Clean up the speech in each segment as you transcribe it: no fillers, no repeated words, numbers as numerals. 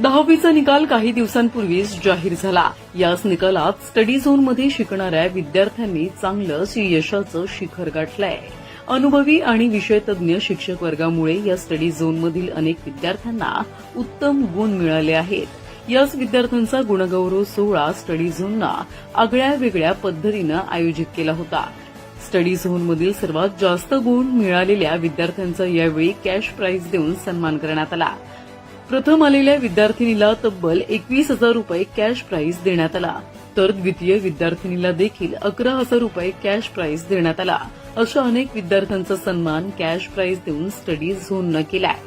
10वीचा निकाल काही दिवसांपूर्वीच जाहीर झाला। याच निकालात स्टडी झोनमध्ये शिकणाऱ्या विद्यार्थ्यांनी चांगलंच यशाचं शिखर गाठलंय। अनुभवी आणि विषयतज्ञ शिक्षक वर्गामुळे या स्टडी झोनमधील अनेक विद्यार्थ्यांना उत्तम गुण मिळाले आहेत। याच विद्यार्थ्यांचा गुणगौरव सोहळा स्टडी झोनना आगळ्या वेगळ्या पद्धतीनं आयोजित केला होता। स्टडी झोनमधील सर्वात जास्त गुण मिळालेल्या विद्यार्थ्यांचा यावेळी कॅश प्राइज देऊन सन्मान करण्यात आला। प्रथम आलेल्या विद्यार्थिनीला तब्बल 21,000 रुपये कॅश प्राइज देण्यात आला, तर द्वितीय विद्यार्थिनीला देखील 11,000 रुपये कॅश प्राइज देण्यात आला। अशा अनेक विद्यार्थ्यांचा सन्मान कॅश प्राइज देऊन स्टडी झोननं केलाय।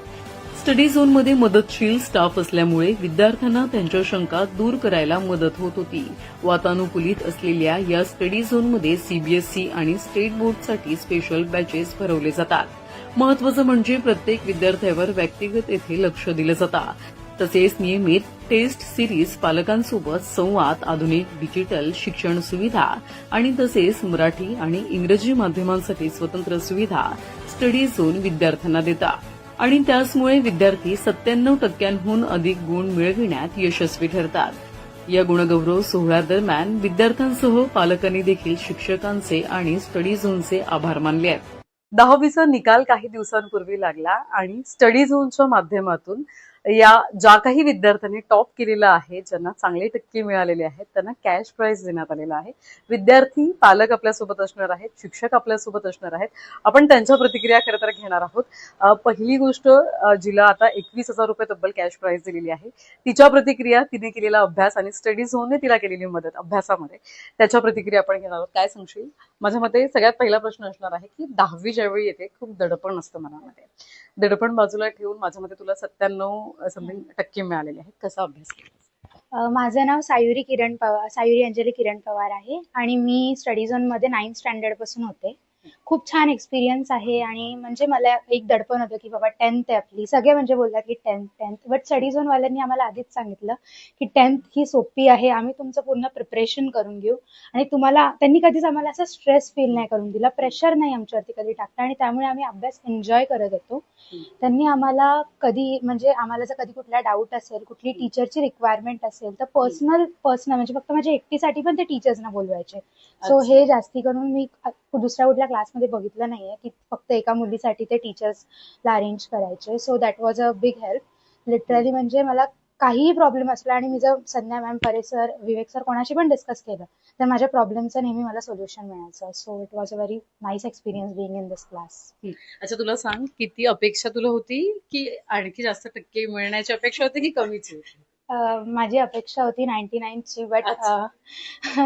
स्टडी झोनमध्ये मदतशील स्टाफ असल्यामुळे विद्यार्थ्यांना त्यांच्या शंका दूर करायला मदत होत होती। वातानुकूलित असलेल्या या स्टडी झोनमध्ये सीबीएसई आणि स्टेट बोर्डसाठी स्पेशल बॅचेस भरवले जातात। महत्वाचं म्हणजे प्रत्येक विद्यार्थ्यावर व्यक्तिगत येथे लक्ष दिलं जातं। तसेच नियमित टेस्ट सिरीज, पालकांसोबत संवाद, आधुनिक डिजिटल शिक्षण सुविधा आणि तसेच मराठी आणि इंग्रजी माध्यमांसाठी स्वतंत्र सुविधा स्टडी झोन विद्यार्थ्यांना देतात आणि त्याचमुळे विद्यार्थी 97% अधिक गुण मिळविण्यात यशस्वी ठरतात। या गुणगौरव सोहळ्यादरम्यान विद्यार्थ्यांसह पालकांनी देखील शिक्षकांचे आणि स्टडी झोनचे आभार मानले आहेत। 10वीचा निकाल काही दिवसांपूर्वी लागला आणि स्टडी झोनच्या माध्यमातून ज्या काही विद्यार्थ्यांनी टॉप केलेला आहे, ज्यांना चांगले टक्के मिळालेले आहेत, त्यांना कॅश प्राइज देण्यात आलेला आहे। विद्यार्थी, पालक आपल्यासोबत असणार आहेत, शिक्षक आपल्यासोबत असणार आहेत। आपण त्यांच्या प्रतिक्रिया खरं तर घेणार आहोत। पहिली गोष्ट, जिला आता 21,000 रुपये तब्बल कॅश प्राइज दिलेली आहे, तिच्या प्रतिक्रिया, तिने केलेला अभ्यास आणि स्टडी झोनने तिला केलेली मदत अभ्यासामध्ये, त्याच्या प्रतिक्रिया आपण घेणार आहोत। काय सांगशील? माझ्या मते सगळ्यात पहिला प्रश्न असणार आहे की 10वी ज्यावेळी येते खूप दडपण असतं मनामध्ये। दडपण बाजूला ठेवून माझ्या मते तुला 97 समथिंग टक्के मिळालेले आहेत। कसा अभ्यास केला? माझं नाव सायुरी अंजली किरण पवार आहे आणि मी स्टडी झोनमध्ये 9th स्टँडर्ड पासून होते। खूप छान एक्सपिरियन्स आहे आणि म्हणजे मला एक दडपण होतं की बाबा 10th आहे आपली, सगळे म्हणजे बोलतात की 10th, बट स्टडी झोनवाल्यांनी आम्हाला आधीच सांगितलं की 10th ही सोपी आहे, आम्ही तुमचं पूर्ण प्रिपरेशन करून घेऊ आणि त्यांनी कधीच आम्हाला असं स्ट्रेस फील नाही करून दिला, प्रेशर नाही आमच्यावरती कधी टाकलं आणि त्यामुळे आम्ही अभ्यास एन्जॉय करत होतो। त्यांनी आम्हाला आम्हाला जर कधी कुठला डाऊट असेल, कुठली टीचरची रिक्वायरमेंट असेल तर पर्सनल म्हणजे फक्त माझ्या एकटीसाठी पण ते टीचर्सना बोलवायचे। सो हे जास्ती करून मी दुसऱ्या कुठल्या क्लासमध्ये बघितलं नाहीये की फक्त एका मुलीसाठी ते टीचर्सला अरेंज करायचे। So that was a big help literally. म्हणजे मला काहीही प्रॉब्लेम असला आणि मी जर संध्या मॅम, परे सर, विवेक सर कोणाशी पण डिस्कस केलं तर माझ्या प्रॉब्लेमचं नेहमी मला सोल्युशन मिळायचं। So it was a very nice experience being in this class. अच्छा, तुला सांग, किती अपेक्षा तुला होती की आणखी जास्त टक्के मिळण्याची अपेक्षा होती की कमीच होती? माझी अपेक्षा होती 99 ची, बट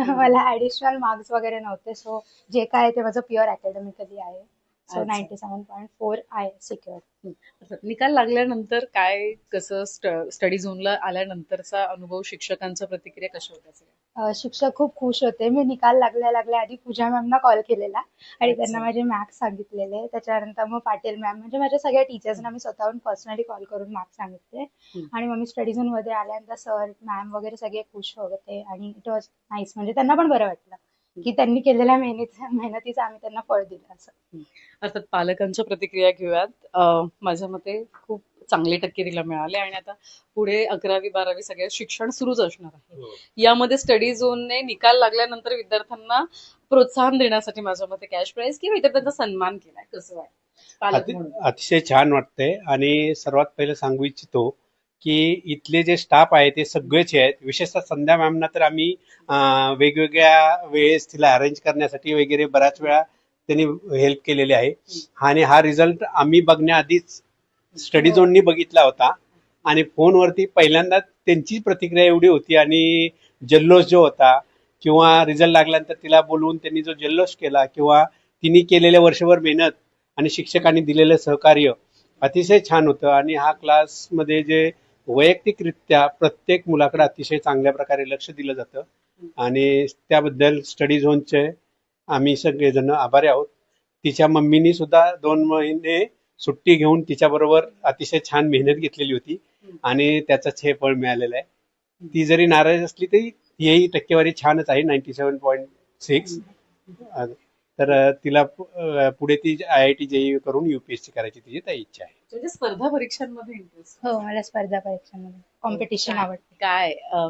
मला ऍडिशनल मार्क्स वगैरे नव्हते। सो जे काय ते माझं प्युअर अकॅडमिकली आहे। सो 97.4 आहे सिक्युअर। निकाल लागल्यानंतर काय, कसं स्टडी झोनला आल्यानंतरचा अनुभव, शिक्षकांच्या प्रतिक्रिया कशा होत्या? शिक्षक खूप खुश होते। मी निकाल लागल्या आधी पूजा मॅमना कॉल केलेला आणि त्यांना माझे मार्क्स सांगितलेले। त्याच्यानंतर मग पाटील मॅम, म्हणजे माझ्या सगळ्या टीचर्सना मी स्वतःहून पर्सनली कॉल करून मार्क्स सांगितले आणि मग मी स्टडी झोन मध्ये आल्यानंतर सर, मॅम वगैरे सगळे खुश होते आणि इट वॉज नाईस। म्हणजे त्यांना पण बरं वाटलं की त्यांनी केलेल्या मेहनतीचं आम्ही त्यांना फळ दिलं असं। अर्थात पालकांच्या प्रतिक्रिया घेऊयात। माझ्या मते खूप चांगले टक्के तिला मिळाले आणि आता पुढे 11वी 12वी सगळं शिक्षण सुरूच असणार आहे। यामध्ये स्टडी झोनने निकाल लागल्यानंतर विद्यार्थ्यांना प्रोत्साहन देण्यासाठी माझ्या मते कॅश प्राइज किंवा इतर त्यांचा सन्मान केलाय। कसं वाटतं? अतिशय छान वाटतंय आणि सर्वात पहिले सांगू इच्छितो की इथले जे स्टाफ आहे ते सगळेच आहेत। विशेषतः संध्या मॅमना तर आम्ही वेगवेगळ्या वेळेस तिला अरेंज करण्यासाठी वगैरे बऱ्याच वेळा त्यांनी हेल्प केलेली आहे आणि हा रिझल्ट आम्ही बघण्याआधीच स्टडी झोननी बघितला होता आणि फोनवरती पहिल्यांदा त्यांची प्रतिक्रिया एवढी होती आणि जल्लोष जो होता, किंवा रिझल्ट लागल्यानंतर तिला बोलवून त्यांनी जो जल्लोष केला किंवा तिने केलेल्या वर्षभर मेहनत आणि शिक्षकांनी दिलेलं सहकार्य अतिशय छान होतं। आणि हा क्लासमध्ये जे वैयक्तिकरित्या प्रत्येक मुलाकडे अतिशय चांगल्या प्रकारे लक्ष दिलं जातं आणि त्याबद्दल स्टडी झोनचे आम्ही सगळेजण आभारी आहोत। तिच्या मम्मीनी सुद्धा 2 महिने सुट्टी घेऊन तिच्याबरोबर अतिशय छान मेहनत घेतलेली होती आणि त्याचंच हे फळ मिळालेलं आहे। ती जरी नाराज असली तरी ही टक्केवारी छानच आहे, 97.6। तर तिला पुढे ती IIT JEE करून UPSC करायची तिची इच्छा आहे। म्हणजे स्पर्धा परीक्षांमध्ये इंटरेस्ट हो, मला स्पर्धा परीक्षांमध्ये कॉम्पिटिशन आवडते.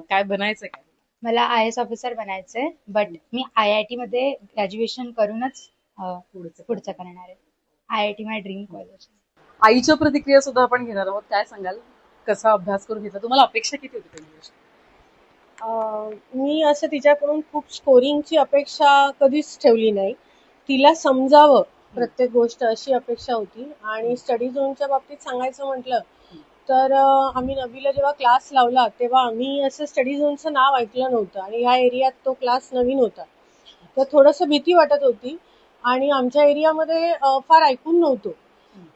काय बनायचं काय? मला IAS ऑफिसर बनायचंय, बट मी IIT मध्ये ग्रॅज्युएशन करूनच पुढचं करणार आहे. IIT माय ड्रीम कॉलेज. आईच्या प्रतिक्रिया सुद्धा आपण घेणार आहोत. काय सांगाल, कसा अभ्यास करून घेतला? तुम्हाला अपेक्षा किती होती पहिली गोष्ट? मी असं तिच्याकडून खूप स्कोरिंगची अपेक्षा कधीच ठेवली नाही. तिला समजावं प्रत्येक गोष्ट अशी अपेक्षा होती. आणि स्टडी झोनच्या बाबतीत सांगायचं म्हटलं तर आम्ही नववीला जेव्हा क्लास लावला तेव्हा आम्ही असं स्टडी झोनचं नाव ऐकलं नव्हतं आणि ह्या एरियात तो क्लास नवीन होता, तर थोडंसं भीती वाटत होती आणि आमच्या एरियामध्ये फार ऐकून नव्हतो.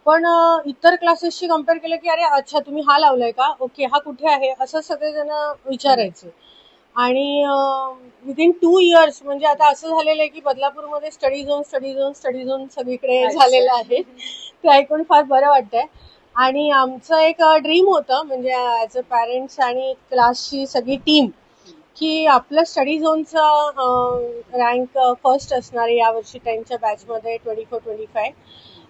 पण इतर क्लासेसशी कम्पेअर केलं की अरे अच्छा तुम्ही हा लावलाय का, ओके हा कुठे आहे, असं सगळेजण विचारायचे. आणि विदिन 2 इयर्स म्हणजे आता असं झालेलं आहे की बदलापूरमध्ये स्टडी झोन सगळीकडे झालेलं आहे. ते ऐकून फार बरं वाटतंय. आणि आमचं एक ड्रीम होतं म्हणजे ॲज अ पॅरेंट्स आणि क्लासची सगळी टीम की आपलं स्टडी झोनचं रँक फर्स्ट असणार आहे यावर्षी त्यांच्या बॅचमध्ये 24-25.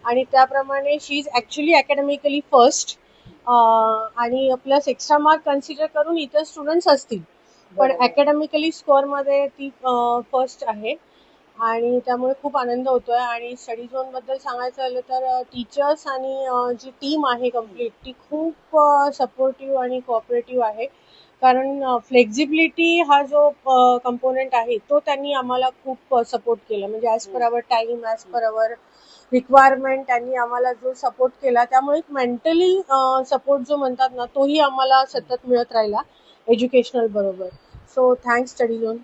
आणि त्याप्रमाणे शी इज ॲक्च्युली अकॅडमिकली फर्स्ट आणि प्लस एक्स्ट्रा मार्क कन्सिडर करून इतर स्टुडंट्स असतील, पण अकॅडमिकली स्कोअरमध्ये ती फर्स्ट आहे. आणि त्यामुळे खूप आनंद होतोय. आणि स्टडी झोन बद्दल सांगायचं झालं तर टीचर्स आणि जी टीम आहे कम्प्लीट ती खूप सपोर्टिव्ह आणि कोऑपरेटिव्ह आहे. कारण फ्लेक्झिबिलिटी हा जो कंपोनेंट आहे तो त्यांनी आम्हाला खूप सपोर्ट केला. म्हणजे as per our time, as per our requirement त्यांनी आम्हाला जो सपोर्ट केला, त्यामुळे मेंटली सपोर्ट जो म्हणतात ना तोही आम्हाला सतत मिळत राहिला एज्युकेशनल बरोबर. So thanks study zone.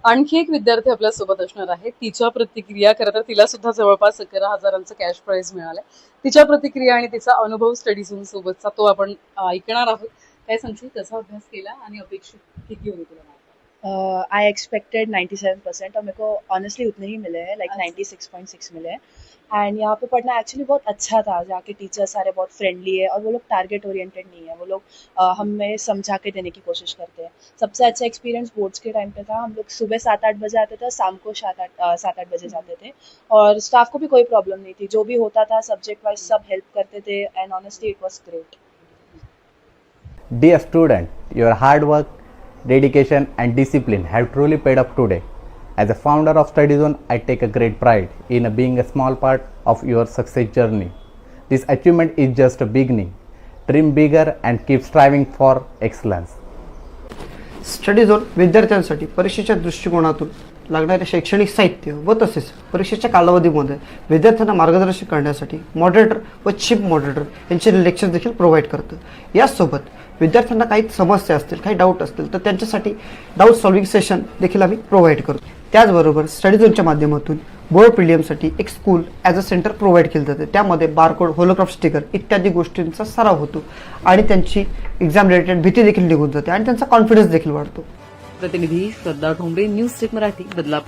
आणखी एक विद्यार्थी आपल्या सोबत असणार आहे. तिच्या प्रतिक्रिया, खरं तर तिला सुद्धा जवळपास 11,000चं कॅश प्राइज मिळालंय. तिच्या प्रतिक्रिया आणि तिचा अनुभव स्टडी झोन सोबतचा तो आपण ऐकणार आहोत. काय सांगशील, कसा अभ्यास केला आणि अपेक्षित किती होते तुला? आई एक्सपेक्टेड 97% और मेरे को ऑनेस्टली उतने ही मिले हैं, लाइक 96.6 मिले हैं. एंड यहाँ पे पढ़ना एक्चुअली बहुत अच्छा था. यहाँ के टीचर्स सारे बहुत फ्रेंडली है और वो लोग टारगेट ओरिएंटेड नहीं है. वो लोग हमें समझा के देने की कोशिश करते हैं. सबसे अच्छा एक्सपीरियंस बोर्ड्स के टाइम पे था. हम लोग सुबह 7-8 बजे आते थे और शाम को 7-8 बजे जाते थे. और स्टाफ को भी कोई प्रॉब्लम नहीं थी. जो भी होता था सब्जेक्ट वाइज सब हेल्प करते थे. End honestly it was great. Dear student, your hard work, dedication and discipline have truly paid off today. As a founder of Study Zone, I take a great pride in being a small part of your success journey. This achievement is just a beginning. Dream bigger and keep striving for excellence. Study zone विद्यार्थ्यांसाठी परीक्षेच्या दृष्टिकोनातून लागणारे शैक्षणिक साहित्य व तसेच परीक्षेच्या कालावधीमध्ये विद्यार्थ्यांना मार्गदर्शन करण्यासाठी मॉडरेटर व चीफ मॉडरेटर यांचे लेक्चर देखील प्रोव्हाइड करतं. यासोबत विद्यार्थ्यांना काही समस्या असतील, काही डाऊट असतील तर त्यांच्यासाठी डाऊट सॉल्विंग सेशन देखील आम्ही प्रोव्हाइड करतो. त्याचबरोबर स्टडी झोनच्या माध्यमातून बोर्ड प्रिलियमसाठी एक school as a centre provide केलं जाते. त्यामध्ये बारकोड, होलोग्राफ स्टिकर इत्यादी गोष्टींचा सराव होतो आणि त्यांची एक्झाम रिलेटेड भीती देखील निघून जाते आणि त्यांचा कॉन्फिडन्स देखील वाढतो. प्रतिनिधी श्रद्धा ठोंबरे, न्यूज स्टेप मराठी, बदलापूर.